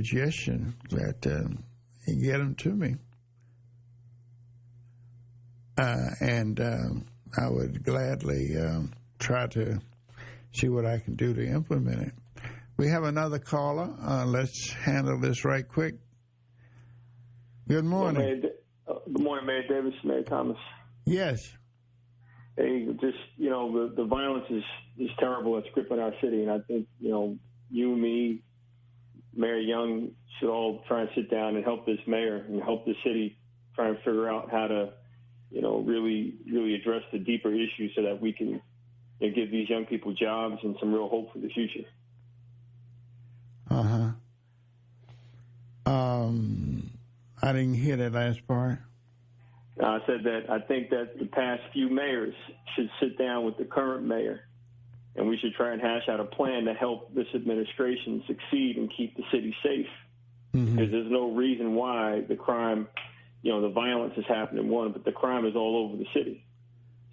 suggestion that you get them to me. And I would gladly try to see what I can do to implement it. We have another caller. Let's handle this right quick. Good morning. Good morning, Mayor Davis, Mayor Thomas. Yes. Hey, just, the violence is terrible. It's gripping our city. And I think, you, me, Mayor Young should all try and sit down and help this mayor and help the city try and figure out how to, really, really address the deeper issues so that we can give these young people jobs and some real hope for the future. Uh-huh. I didn't hear that last part. I said that I think that the past few mayors should sit down with the current mayor, and we should try and hash out a plan to help this administration succeed and keep the city safe. Mm-hmm. Because there's no reason why the crime, the violence is happening, but the crime is all over the city.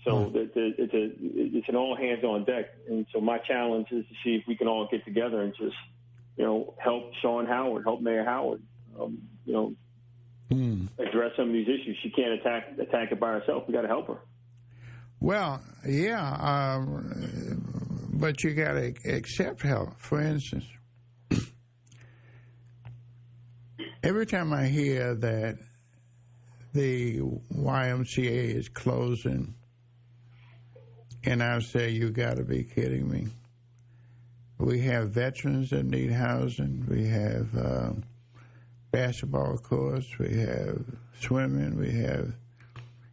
So it's an all hands on deck. And so my challenge is to see if we can all get together and just, help Shawyn Howard, help Mayor Howard, address some of these issues. She can't attack it by herself. We got to help her. Well, yeah, but you got to accept help. For instance, every time I hear that the YMCA is closing, and I say, you got to be kidding me. We have veterans that need housing. We have basketball courts. We have swimming.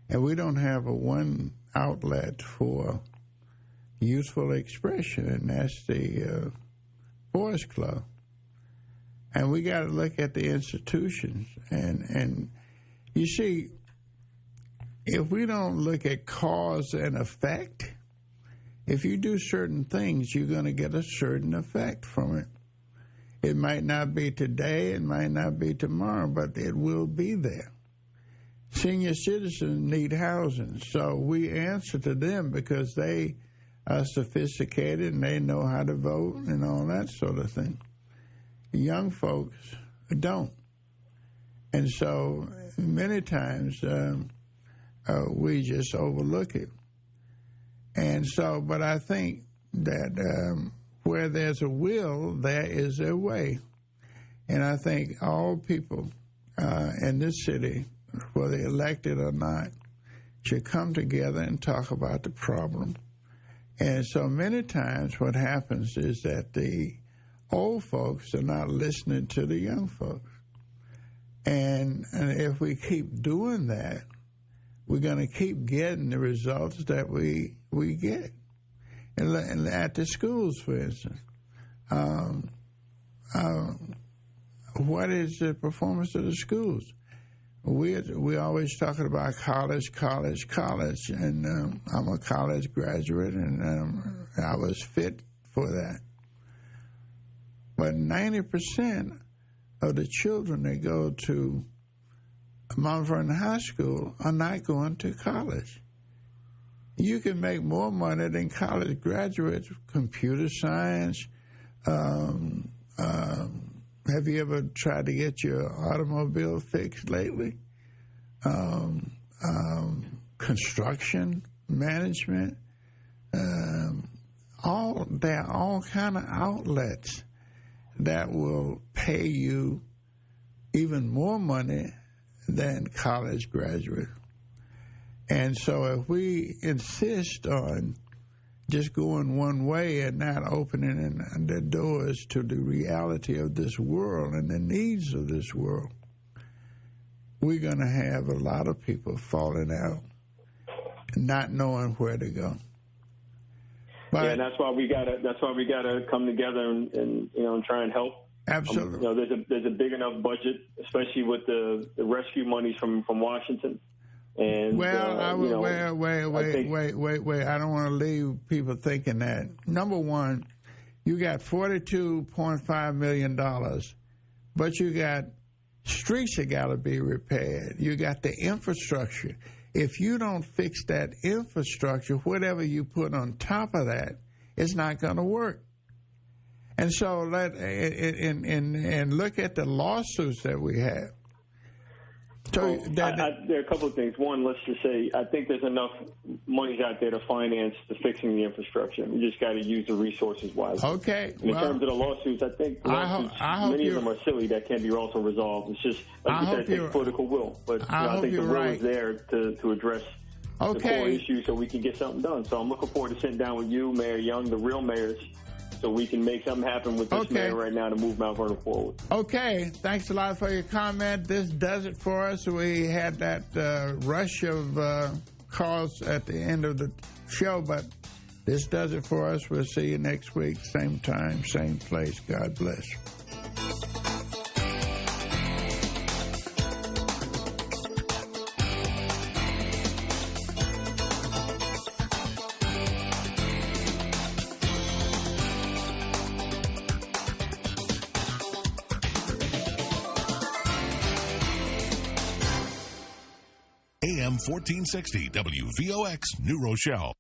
And we don't have one outlet for youthful expression, and that's the Boys Club. And we got to look at the institutions. And you see, if we don't look at cause and effect, if you do certain things, you're going to get a certain effect from it. It might not be today, it might not be tomorrow, but it will be there. Senior citizens need housing, so we answer to them because they are sophisticated and they know how to vote and all that sort of thing. Young folks don't. And so many times we just overlook it. And so, but I think that where there's a will, there is a way. And I think all people in this city, whether elected or not, should come together and talk about the problem. And so many times what happens is that the old folks are not listening to the young folks. And if we keep doing that, we're going to keep getting the results that we get. And at the schools, for instance, what is the performance of the schools? We're always talking about college, and I'm a college graduate, and I was fit for that. But 90% of the children that go to Mount Vernon High School are not going to college. You can make more money than college graduates, computer science. Have you ever tried to get your automobile fixed lately? Construction, management. There are all kind of outlets that will pay you even more money than college graduates. And so if we insist on just going one way and not opening the doors to the reality of this world and the needs of this world, we're going to have a lot of people falling out and not knowing where to go. But, and that's why we gotta come together and try and help. Absolutely. There's a big enough budget, especially with the rescue monies from Washington. And wait. I don't want to leave people thinking that. Number one, you got $42.5 million, but you got streets that got to be repaired. You got the infrastructure. If you don't fix that infrastructure, whatever you put on top of that, it's not going to work. And so and look at the lawsuits that we have. So there are a couple of things. One, let's just say I think there's enough money out there to finance the fixing the infrastructure. We just got to use the resources wisely. Okay. In terms of the lawsuits, I think many of them are silly that can be also resolved. It's just, like you said, it takes political will. But I think the will is there to address the core issues so we can get something done. So I'm looking forward to sitting down with you, Mayor Young, the real mayors, so we can make something happen with this mayor right now to move Mount Vernon forward. Okay. Thanks a lot for your comment. This does it for us. We had that rush of calls at the end of the show, but this does it for us. We'll see you next week, same time, same place. God bless. AM 1460 WVOX New Rochelle.